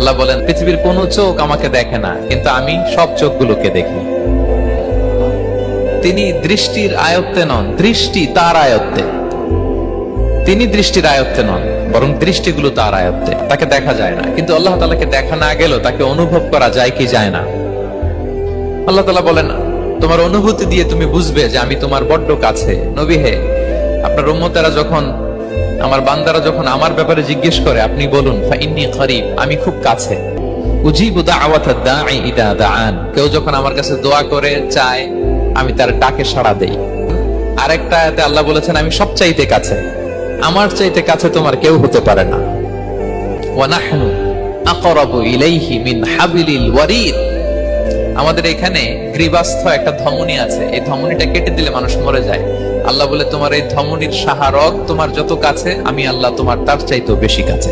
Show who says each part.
Speaker 1: আল্লাহ বলেন, পৃথিবীর কোন চোখ আমাকে দেখে না, কিন্তু আমি সব চোখগুলোকে দেখি। তিনি দৃষ্টির আয়ত্তে নন, দৃষ্টি তার আয়ত্তে। তিনি দৃষ্টির আয়ত্তে নন, বরং দৃষ্টিগুলো তার আয়ত্তে। তাকে দেখা যায় না, কিন্তু আল্লাহ তাআলাকে দেখা না গেলেও তাকে অনুভব করা যায় কি যায় না? আল্লাহ তাআলা বলেন, তোমার অনুভূতি দিয়ে তুমি বুঝবে যে আমি তোমার বড্ড কাছে। নবী হে, আপনার উম্মতেরা যখন, আমার বান্দারা যখন আমার ব্যাপারে জিজ্ঞেস করে, আপনি বলুন ফাইন্নী করিব, আমি খুব কাছে। উজিবু দাওয়াতাদ দাঈ ইদা দাআন, কেউ যখন আমার কাছে দোয়া করে চায়, আমি তার ডাকে সাড়া দেই। আরেকটা আয়াতে আল্লাহ বলেছেন, আমি সবচাইতে কাছে, আমার চাইতে কাছে তোমার কেউ হতে পারে না। ওয়া নাহনু আকরাবু ইলাইহি মিন হাবিলিল ওয়ারিদ, আমাদের এখানে গ্রীবাস্থ একটা ধমনী আছে, এই ধমনীটা কেটে দিলে মানুষ মরে যায়। আল্লাহ বলে, তোমার এই ধমনীর সাহারক তোমার যত কাছে, আমি আল্লাহ তোমার তার চাইতেও বেশি কাছে।